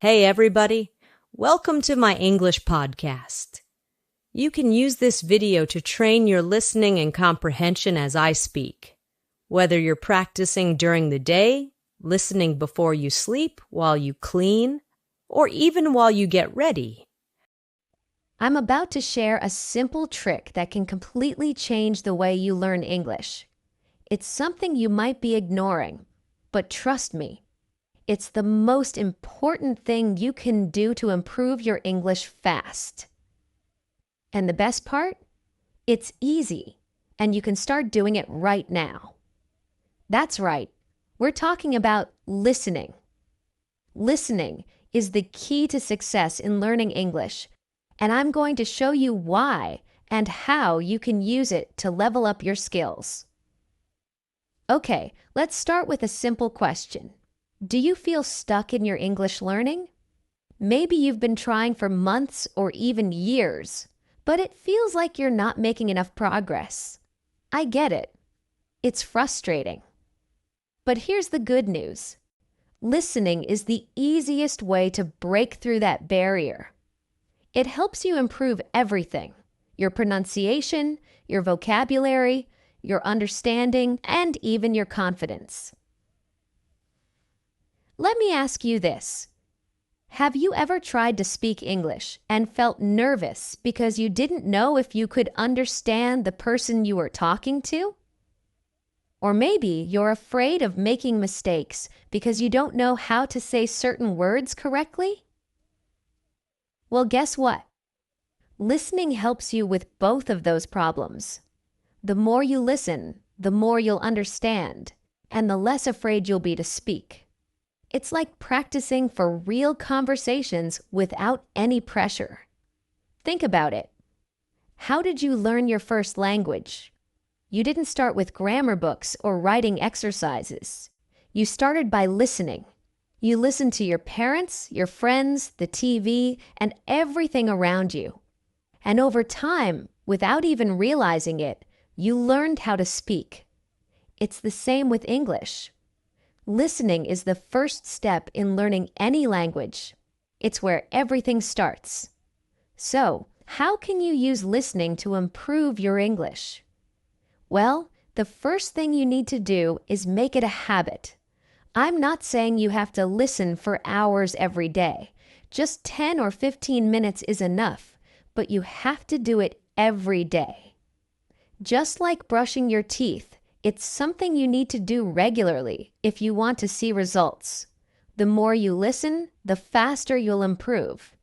Hey everybody, welcome to my English podcast. You can use this video to train your listening and comprehension as I speak. Whether you're practicing during the day, listening before you sleep, while you clean, or even while you get ready. I'm about to share a simple trick that can completely change the way you learn English. It's something you might be ignoring, but trust me, it's the most important thing you can do to improve your English fast. And the best part? It's easy, and you can start doing it right now. That's right, we're talking about listening. Listening is the key to success in learning English, and I'm going to show you why and how you can use it to level up your skills. Okay, let's start with a simple question. Do you feel stuck in your English learning? Maybe you've been trying for months or even years, but it feels like you're not making enough progress. I get it. It's frustrating. But here's the good news. Listening is the easiest way to break through that barrier. It helps you improve everything: your pronunciation, your vocabulary, your understanding, and even your confidence. Let me ask you this. Have you ever tried to speak English and felt nervous because you didn't know if you could understand the person you were talking to? Or maybe you're afraid of making mistakes because you don't know how to say certain words correctly? Well, guess what? Listening helps you with both of those problems. The more you listen, the more you'll understand, and the less afraid you'll be to speak. It's like practicing for real conversations without any pressure. Think about it. How did you learn your first language? You didn't start with grammar books or writing exercises. You started by listening. You listened to your parents, your friends, the TV, and everything around you. And over time, without even realizing it, you learned how to speak. It's the same with English. Listening is the first step in learning any language. It's where everything starts. So, how can you use listening to improve your English? Well, the first thing you need to do is make it a habit. I'm not saying you have to listen for hours every day. Just 10 or 15 minutes is enough, but you have to do it every day. Just like brushing your teeth, it's something you need to do regularly if you want to see results. The more you listen, the faster you'll improve.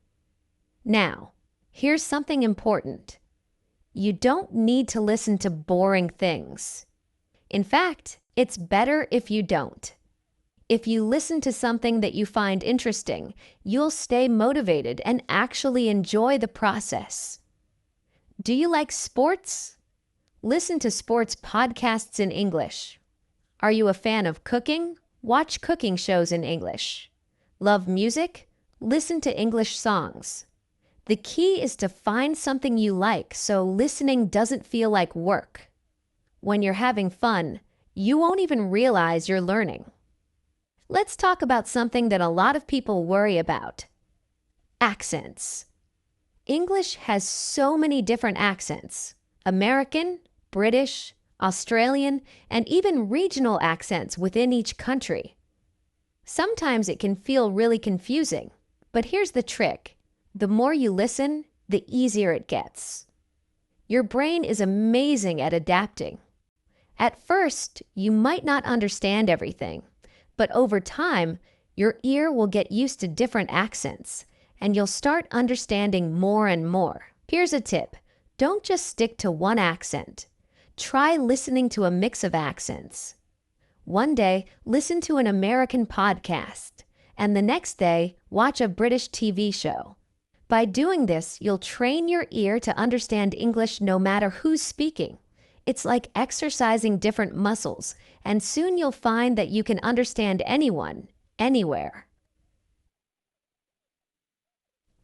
Now, here's something important. You don't need to listen to boring things. In fact, it's better if you don't. If you listen to something that you find interesting, you'll stay motivated and actually enjoy the process. Do you like sports? Listen to sports podcasts in English. Are you a fan of cooking? Watch cooking shows in English. Love music? Listen to English songs. The key is to find something you like so listening doesn't feel like work. When you're having fun, you won't even realize you're learning. Let's talk about something that a lot of people worry about. Accents. English has so many different accents. American, British, Australian, and even regional accents within each country. Sometimes it can feel really confusing, but here's the trick. The more you listen, the easier it gets. Your brain is amazing at adapting. At first, you might not understand everything, but over time, your ear will get used to different accents, and you'll start understanding more and more. Here's a tip. Don't just stick to one accent. Try listening to a mix of accents. One day, listen to an American podcast, and the next day, watch a British TV show. By doing this, you'll train your ear to understand English no matter who's speaking. It's like exercising different muscles, and soon you'll find that you can understand anyone, anywhere.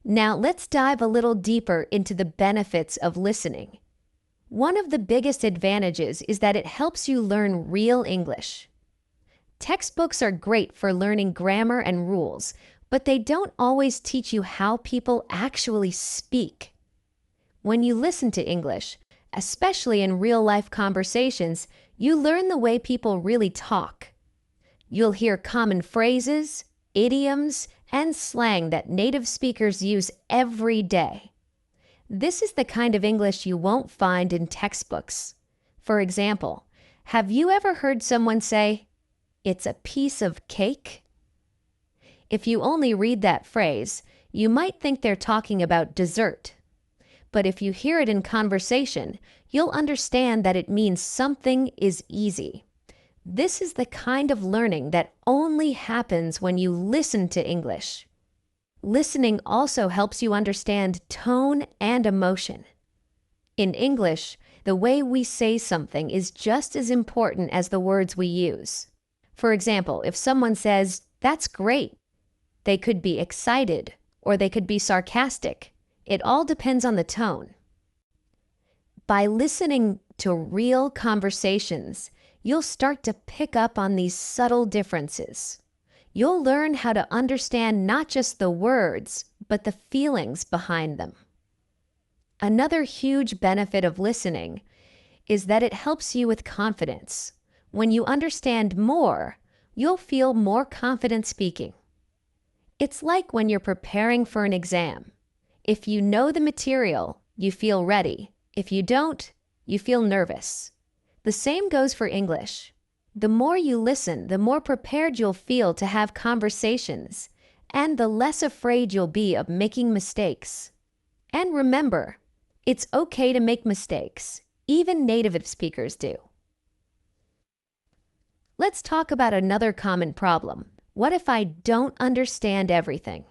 Now let's dive a little deeper into the benefits of listening. One of the biggest advantages is that it helps you learn real English. Textbooks are great for learning grammar and rules, but they don't always teach you how people actually speak. When you listen to English, especially in real-life conversations, you learn the way people really talk. You'll hear common phrases, idioms, and slang that native speakers use every day. This is the kind of English you won't find in textbooks. For example, have you ever heard someone say, "It's a piece of cake"? If you only read that phrase, you might think they're talking about dessert. But if you hear it in conversation, you'll understand that it means something is easy. This is the kind of learning that only happens when you listen to English. Listening also helps you understand tone and emotion. In English, the way we say something is just as important as the words we use. For example, if someone says, "That's great," they could be excited or they could be sarcastic. It all depends on the tone. By listening to real conversations, you'll start to pick up on these subtle differences. You'll learn how to understand not just the words, but the feelings behind them. Another huge benefit of listening is that it helps you with confidence. When you understand more, you'll feel more confident speaking. It's like when you're preparing for an exam. If you know the material, you feel ready. If you don't, you feel nervous. The same goes for English. The more you listen, the more prepared you'll feel to have conversations, and the less afraid you'll be of making mistakes. And remember, it's okay to make mistakes. Even native speakers do. Let's talk about another common problem. What if I don't understand everything?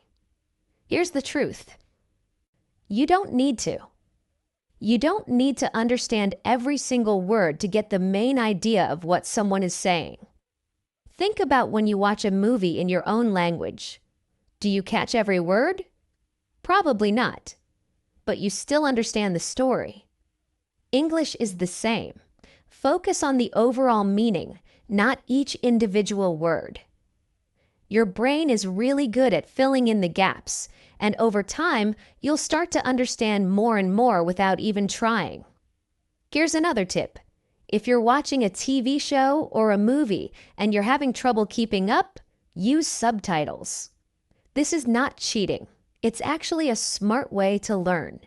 Here's the truth. You don't need to. You don't need to understand every single word to get the main idea of what someone is saying. Think about when you watch a movie in your own language. Do you catch every word? Probably not, but you still understand the story. English is the same. Focus on the overall meaning, not each individual word. Your brain is really good at filling in the gaps, and over time, you'll start to understand more and more without even trying. Here's another tip. If you're watching a TV show or a movie and you're having trouble keeping up, use subtitles. This is not cheating. It's actually a smart way to learn.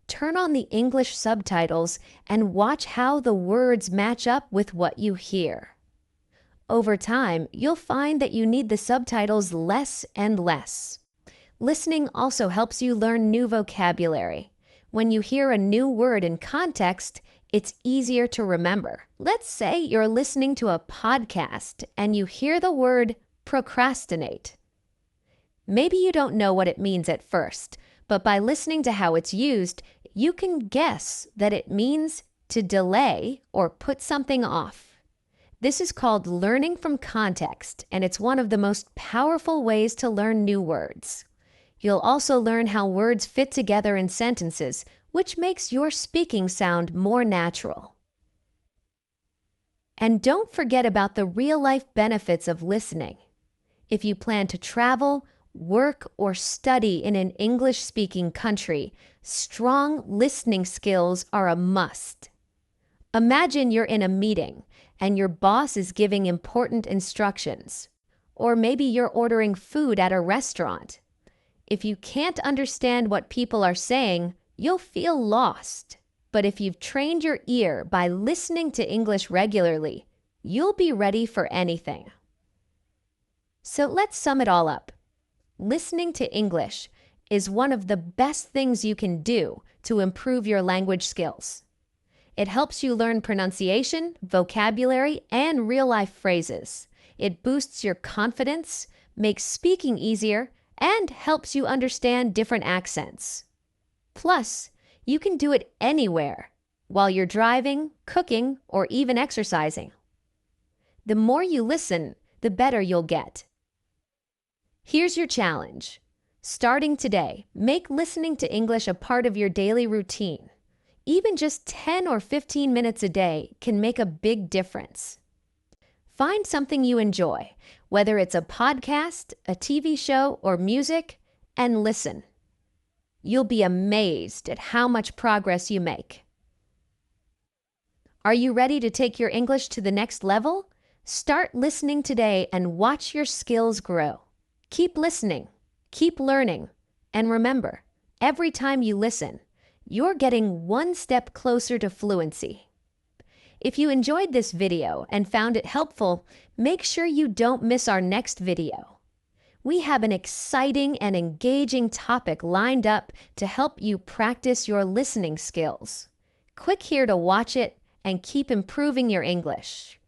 Turn on the English subtitles and watch how the words match up with what you hear. Over time, you'll find that you need the subtitles less and less. Listening also helps you learn new vocabulary. When you hear a new word in context, it's easier to remember. Let's say you're listening to a podcast and you hear the word procrastinate. Maybe you don't know what it means at first, but by listening to how it's used, you can guess that it means to delay or put something off. This is called learning from context, and it's one of the most powerful ways to learn new words. You'll also learn how words fit together in sentences, which makes your speaking sound more natural. And don't forget about the real-life benefits of listening. If you plan to travel, work, or study in an English-speaking country, strong listening skills are a must. Imagine you're in a meeting and your boss is giving important instructions. Or maybe you're ordering food at a restaurant. If you can't understand what people are saying, you'll feel lost. But if you've trained your ear by listening to English regularly, you'll be ready for anything. So let's sum it all up. Listening to English is one of the best things you can do to improve your language skills. It helps you learn pronunciation, vocabulary, and real-life phrases. It boosts your confidence, makes speaking easier, and helps you understand different accents. Plus, you can do it anywhere, while you're driving, cooking, or even exercising. The more you listen, the better you'll get. Here's your challenge. Starting today, make listening to English a part of your daily routine. Even just 10 or 15 minutes a day can make a big difference. Find something you enjoy, whether it's a podcast, a TV show, or music, and listen. You'll be amazed at how much progress you make. Are you ready to take your English to the next level? Start listening today and watch your skills grow. Keep listening, keep learning, and remember, every time you listen, you're getting one step closer to fluency. If you enjoyed this video and found it helpful, make sure you don't miss our next video. We have an exciting and engaging topic lined up to help you practice your listening skills. Click here to watch it and keep improving your English.